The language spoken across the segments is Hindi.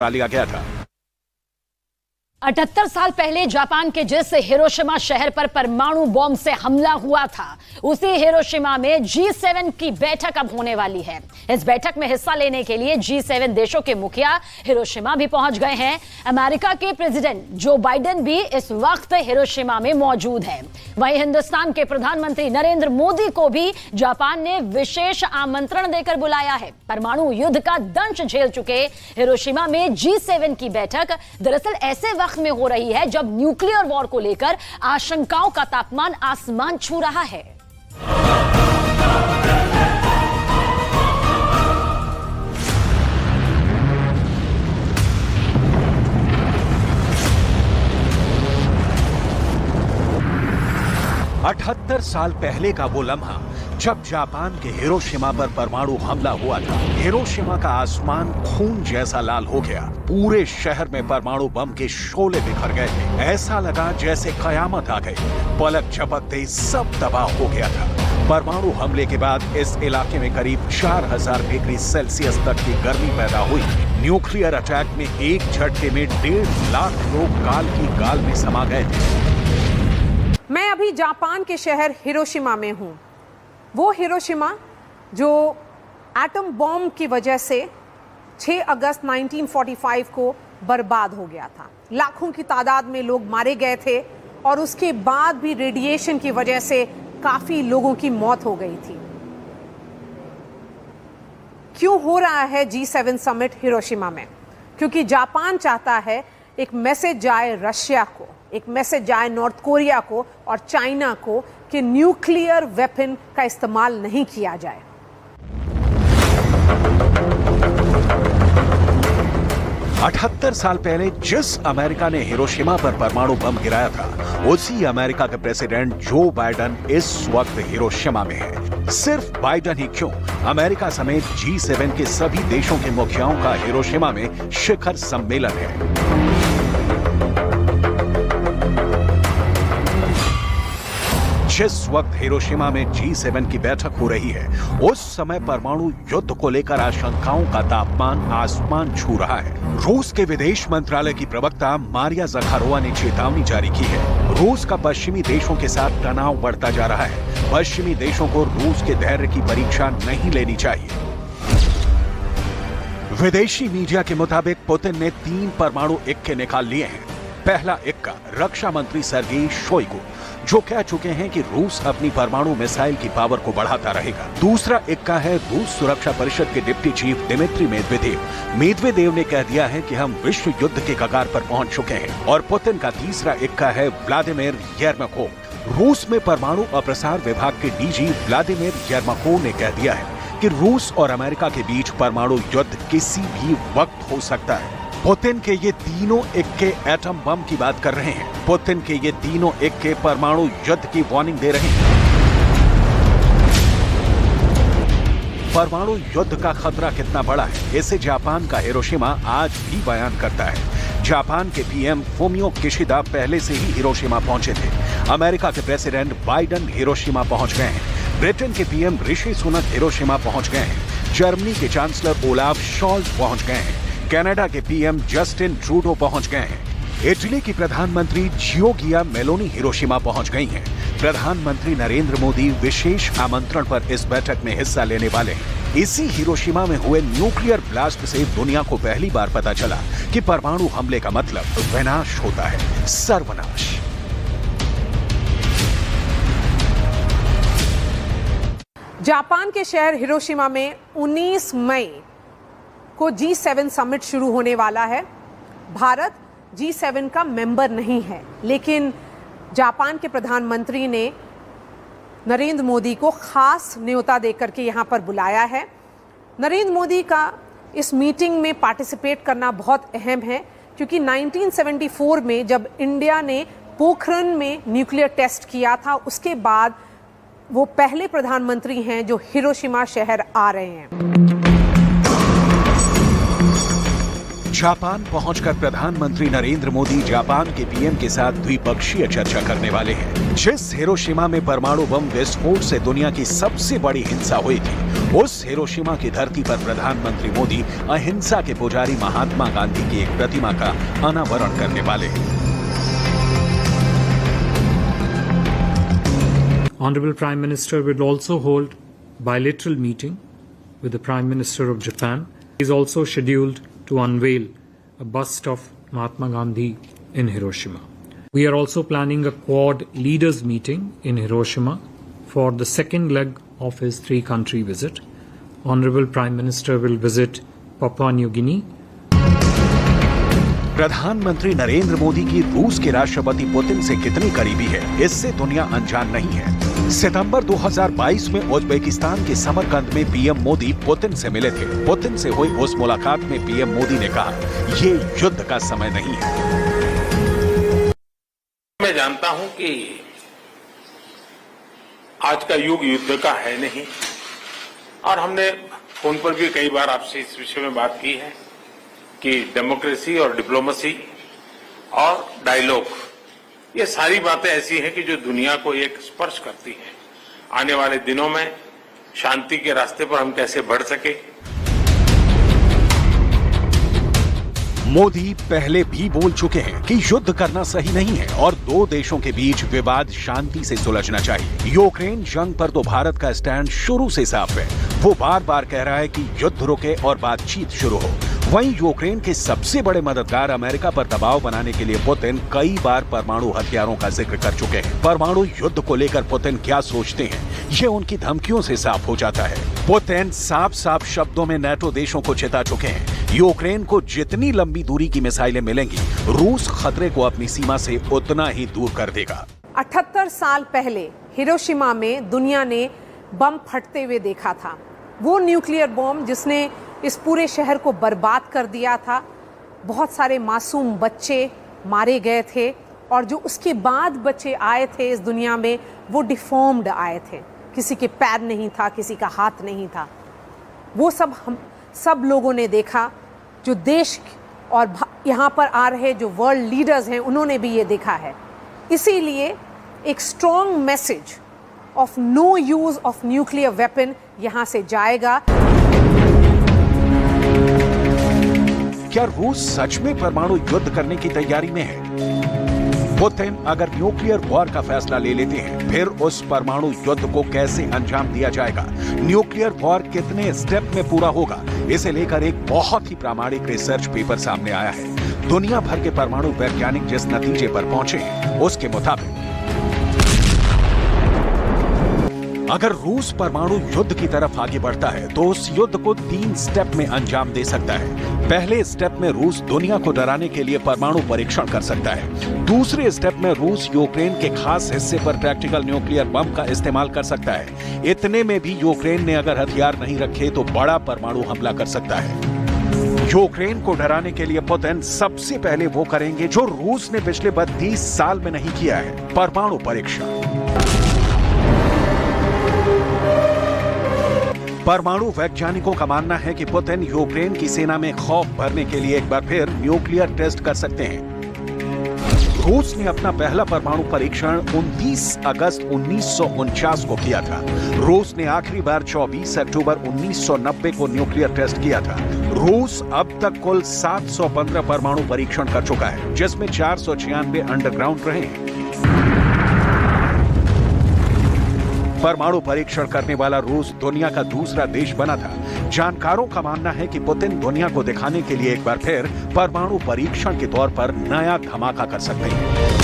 लिया गया था। 78 साल पहले जापान के जिस हिरोशिमा शहर पर परमाणु बॉम्ब से हमला हुआ था, उसी हिरोशिमा में G7 की बैठक अब होने वाली है। इस बैठक में हिस्सा लेने के लिए G7 देशों के मुखिया हिरोशिमा भी पहुंच गए हैं। अमेरिका के प्रेसिडेंट जो बाइडेन भी इस वक्त हिरोशिमा में मौजूद है। वहीं हिंदुस्तान के प्रधानमंत्री नरेंद्र मोदी को भी जापान ने विशेष आमंत्रण देकर बुलाया है। परमाणु युद्ध का दंश झेल चुके हिरोशिमा में G7 की बैठक दरअसल ऐसे वक्त में हो रही है जब न्यूक्लियर वॉर को लेकर आशंकाओं का तापमान आसमान छू रहा है। अठहत्तर साल पहले का वो लम्हा जब जापान के हिरोशिमा पर परमाणु हमला हुआ था। हिरोशिमा का आसमान खून जैसा लाल हो गया। पूरे शहर में परमाणु बम के शोले बिखर गए थे। ऐसा लगा जैसे कयामत आ गई। पलक झपकते सब तबाह हो गया था। परमाणु हमले के बाद इस इलाके में करीब 4000 डिग्री सेल्सियस तक की गर्मी पैदा हुई। न्यूक्लियर अटैक में एक झटके में 1.5 लाख लोग गाल की गाल में समा गए थे। मैं अभी जापान के शहर हिरोशिमा में हूं। वो हिरोशिमा जो एटम बॉम्ब की वजह से 6 अगस्त 1945 को बर्बाद हो गया था। लाखों की तादाद में लोग मारे गए थे और उसके बाद भी रेडिएशन की वजह से काफी लोगों की मौत हो गई थी। क्यों हो रहा है G7 समिट हिरोशिमा में? क्योंकि जापान चाहता है एक मैसेज जाए रशिया को, एक मैसेज जाए नॉर्थ कोरिया को और चाइना को कि न्यूक्लियर वेपन का इस्तेमाल नहीं किया जाए। अठहत्तर साल पहले जिस अमेरिका ने हिरोशिमा पर परमाणु बम गिराया था, उसी अमेरिका के प्रेसिडेंट जो बाइडेन इस वक्त हिरोशिमा में है। सिर्फ बाइडेन ही क्यों, अमेरिका समेत G7 के सभी देशों के मुखियाओं का हिरोशिमा में शिखर सम्मेलन है। जिस वक्त हिरोशिमा में G7 की बैठक हो रही है, उस समय परमाणु युद्ध को लेकर आशंकाओं का तापमान आसमान छू रहा है। रूस के विदेश मंत्रालय की प्रवक्ता मारिया ज़खारोवा ने चेतावनी जारी की है। रूस का पश्चिमी देशों के साथ तनाव बढ़ता जा रहा है। पश्चिमी देशों को रूस के धैर्य की परीक्षा नहीं लेनी चाहिए। विदेशी मीडिया के मुताबिक पुतिन ने 3 परमाणु इक्के निकाल लिए हैं। पहला इक्का रक्षा मंत्री सर्गेई शोइगु, जो कह चुके हैं कि रूस अपनी परमाणु मिसाइल की पावर को बढ़ाता रहेगा। दूसरा इक्का है रूस सुरक्षा परिषद के deputy chief Dmitry Medvedev. Medvedev ने कह दिया है कि हम विश्व युद्ध के कगार पर पहुंच चुके हैं। और पुतिन का तीसरा इक्का है व्लादिमीर येरमाकोव। रूस में परमाणु और प्रसार विभाग के डीजी व्लादिमीर येरमाकोव ने कह दिया है कि रूस और अमेरिका के बीच परमाणु युद्ध किसी भी वक्त हो सकता है। पुतिन के ये तीनों इक्के एटम बम की बात कर रहे हैं। पुतिन के ये तीनों इक्के परमाणु युद्ध की वार्निंग दे रहे हैं। परमाणु युद्ध का खतरा कितना बड़ा है, इसे जापान का हिरोशिमा आज भी बयान करता है। जापान के पीएम फुमियो किशिदा पहले से ही हिरोशिमा पहुंचे थे। अमेरिका के प्रेसिडेंट बाइडेन हिरोशिमा पहुंच गए हैं। ब्रिटेन के पीएम ऋषि सुनक हिरोशिमा पहुंच गए हैं। जर्मनी के चांसलर ओलाफ शॉल्ज पहुंच गए हैं। कनाडा के पीएम जस्टिन ट्रूडो पहुंच गए हैं। इटली की प्रधानमंत्री जियोर्गिया मेलोनी हिरोशिमा पहुंच गई हैं। प्रधानमंत्री नरेंद्र मोदी विशेष आमंत्रण पर इस बैठक में हिस्सा लेने वाले हैं। इसी हिरोशिमा में हुए न्यूक्लियर ब्लास्ट से दुनिया को पहली बार पता चला कि परमाणु हमले का मतलब विनाश होता है, सर्वनाश। जापान के शहर हिरोशिमा में 19 मई को G7 समिट शुरू होने वाला है। भारत G7 का मेंबर नहीं है, लेकिन जापान के प्रधानमंत्री ने नरेंद्र मोदी को खास न्योता देकर के यहाँ पर बुलाया है। नरेंद्र मोदी का इस मीटिंग में पार्टिसिपेट करना बहुत अहम है, क्योंकि 1974 में जब इंडिया ने पोखरण में न्यूक्लियर टेस्ट किया था, उसके बाद वो पहले प्रधानमंत्री हैं जो हिरोशिमा शहर आ रहे हैं। जापान पहुंचकर प्रधानमंत्री नरेंद्र मोदी जापान के पीएम के साथ द्विपक्षीय चर्चा करने वाले हैं। जिस हिरोशिमा में परमाणु बम विस्फोट से दुनिया की सबसे बड़ी हिंसा हुई थी, उस हिरोशिमा की धरती पर प्रधानमंत्री मोदी अहिंसा के पुजारी महात्मा गांधी की एक प्रतिमा का अनावरण करने वाले हैं। Honorable Prime Minister will also hold bilateral meeting with the Prime Minister of Japan. He is also scheduled to unveil a bust of Mahatma Gandhi in Hiroshima. We are also planning a Quad leaders meeting in Hiroshima for the second leg of his three-country visit. Honorable Prime Minister will visit Papua New Guinea. प्रधानमंत्री नरेंद्र मोदी की रूस के राष्ट्रपति पुतिन से कितनी करीबी है, इससे दुनिया अनजान नहीं है। सितंबर 2022 में उज्बेकिस्तान के समरकंद में पीएम मोदी पुतिन से मिले थे। पुतिन से हुई उस मुलाकात में पीएम मोदी ने कहा, ये युद्ध का समय नहीं है। मैं जानता हूं कि आज का युग युद्ध का है नहीं, और हमने फोन पर भी कई बार आपसे इस विषय में बात की है कि डेमोक्रेसी और डिप्लोमेसी और डायलॉग, ये सारी बातें ऐसी हैं कि जो दुनिया को एक स्पर्श करती हैं। आने वाले दिनों में शांति के रास्ते पर हम कैसे बढ़ सके। मोदी पहले भी बोल चुके हैं कि युद्ध करना सही नहीं है और दो देशों के बीच विवाद शांति से सुलझना चाहिए। यूक्रेन जंग पर तो भारत का स्टैंड शुरू से साफ है। वो बार बार कह रहा है कि युद्ध रुके और बातचीत शुरू हो। वहीं यूक्रेन के सबसे बड़े मददगार अमेरिका पर दबाव बनाने के लिए पुतिन कई बार परमाणु हथियारों का जिक्र कर चुके हैं। परमाणु युद्ध को लेकर पुतिन क्या सोचते हैं, ये उनकी धमकियों से साफ हो जाता है। पुतिन साफ साफ शब्दों में नाटो देशों को चेता चुके हैं, यूक्रेन को जितनी लंबी दूरी की मिसाइलें मिलेंगी, रूस खतरे को अपनी सीमा से उतना ही दूर कर देगा। 78 साल पहले हिरोशिमा में दुनिया ने बम फटते हुए देखा था। वो न्यूक्लियर बम जिसने इस पूरे शहर को बर्बाद कर दिया था। बहुत सारे मासूम बच्चे मारे गए थे, और जो उसके बाद बच्चे आए थे इस दुनिया में, वो डिफॉर्म्ड आए थे। किसी के पैर नहीं था, किसी का हाथ नहीं था। वो सब हम सब लोगों ने देखा। जो देश और यहाँ पर आ रहे जो वर्ल्ड लीडर्स हैं, उन्होंने भी ये देखा है। इसीलिए एक strong message of no use of nuclear weapon यहाँ से जाएगा। क्या रूस सच में परमाणु युद्ध करने की तैयारी में है? पुतिन अगर न्यूक्लियर वॉर का फैसला ले लेते हैं, फिर उस परमाणु युद्ध को कैसे अंजाम दिया जाएगा? न्यूक्लियर वॉर कितने स्टेप में पूरा होगा? इसे लेकर एक बहुत ही प्रामाणिक रिसर्च पेपर सामने आया है। दुनिया भर के परमाणु वैज्ञानिक जिस नतीजे पर पहुंचे हैं, उसके मुताबिक अगर रूस परमाणु युद्ध की तरफ आगे बढ़ता है तो उस युद्ध को 3 स्टेप में अंजाम दे सकता है। पहले स्टेप में रूस दुनिया को डराने के लिए परमाणु परीक्षण कर सकता है। दूसरे स्टेप में रूस यूक्रेन के खास हिस्से पर प्रैक्टिकल न्यूक्लियर बम का इस्तेमाल कर सकता है। इतने में भी यूक्रेन ने अगर हथियार नहीं रखे तो बड़ा परमाणु हमला कर सकता है। यूक्रेन को डराने के लिए पुतिन सबसे पहले वो करेंगे जो रूस ने पिछले 32 साल में नहीं किया है, परमाणु परीक्षण। परमाणु वैज्ञानिकों का मानना है कि पुतिन यूक्रेन की सेना में खौफ भरने के लिए एक बार फिर न्यूक्लियर टेस्ट कर सकते हैं। रूस ने अपना पहला परमाणु परीक्षण 29 अगस्त 1949 को किया था। रूस ने आखिरी बार 24 अक्टूबर 1990 को न्यूक्लियर टेस्ट किया था। रूस अब तक कुल 715 परमाणु परीक्षण कर चुका है, जिसमें 496 अंडरग्राउंड रहे हैं। परमाणु परीक्षण करने वाला रूस दुनिया का दूसरा देश बना था। जानकारों का मानना है कि पुतिन दुनिया को दिखाने के लिए एक बार फिर परमाणु परीक्षण के तौर पर नया धमाका कर सकते हैं।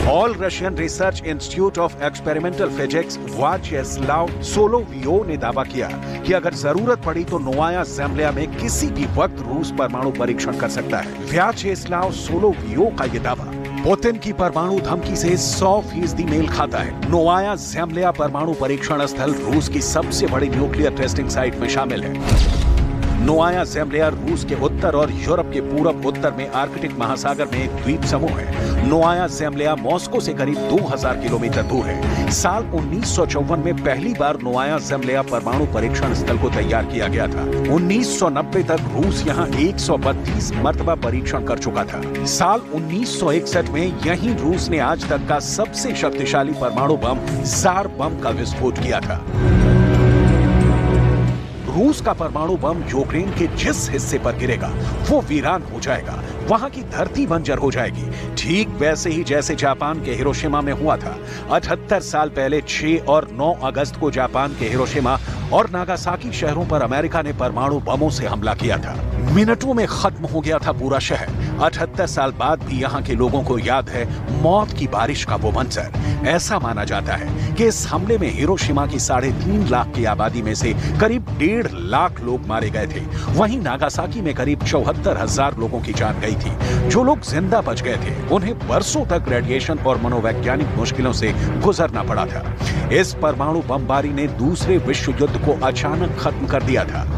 All Russian Research Institute of Experimental Physics Vyacheslav Solovyov ने दावा किया कि अगर जरूरत पड़ी तो नोवाया ज़ेम्ल्या में किसी भी वक्त रूस परमाणु परीक्षण कर सकता है। व्याचेस्लाव सोलोवियो का यह दावा पुतिन की परमाणु धमकी से 100% मेल खाता है। नोवाया ज़ेम्ल्या परमाणु परीक्षण स्थल रूस की सबसे बड़ी न्यूक्लियर टेस्टिंग साइट में शामिल है। नोवाया ज़ेमलिया रूस के उत्तर और यूरोप के पूरब उत्तर में आर्कटिक महासागर में एक द्वीप समूह है। नोवाया ज़ेमलिया मॉस्को से करीब 2000 किलोमीटर दूर है। साल 1954 में पहली बार नोवाया ज़ेमलिया परमाणु परीक्षण स्थल को तैयार किया गया था। 1990 तक रूस यहां 132 मर्तबा परीक्षण कर चुका था। साल 1961 में यहीं रूस ने आज तक का सबसे शक्तिशाली परमाणु बम ज़ार बम का विस्फोट किया था। रूस का परमाणु बम यूक्रेन के जिस हिस्से पर गिरेगा वो वीरान हो जाएगा, वहां की धरती बंजर हो जाएगी। ठीक वैसे ही जैसे जापान के हिरोशिमा में हुआ था। 78 साल पहले 6 और 9 अगस्त को जापान के हिरोशिमा और नागासाकी शहरों पर अमेरिका ने परमाणु बमों से हमला किया था। मिनटों में खत्म हो गया था पूरा शहर। 78 साल बाद भी यहाँ के लोगों को याद है मौत की बारिश का वो मंजर। ऐसा माना जाता है कि इस हमले में हिरोशिमा की 3.5 लाख की आबादी में से करीब 1.5 लाख लोग मारे गए थे। वहीं नागासाकी में करीब 74,000 लोगों की जान गई थी। जो लोग जिंदा बच गए थे उन्हें बरसों तक रेडिएशन और मनोवैज्ञानिक मुश्किलों से गुजरना पड़ा था। इस परमाणु बमबारी ने दूसरे विश्व युद्ध को अचानक खत्म कर दिया था।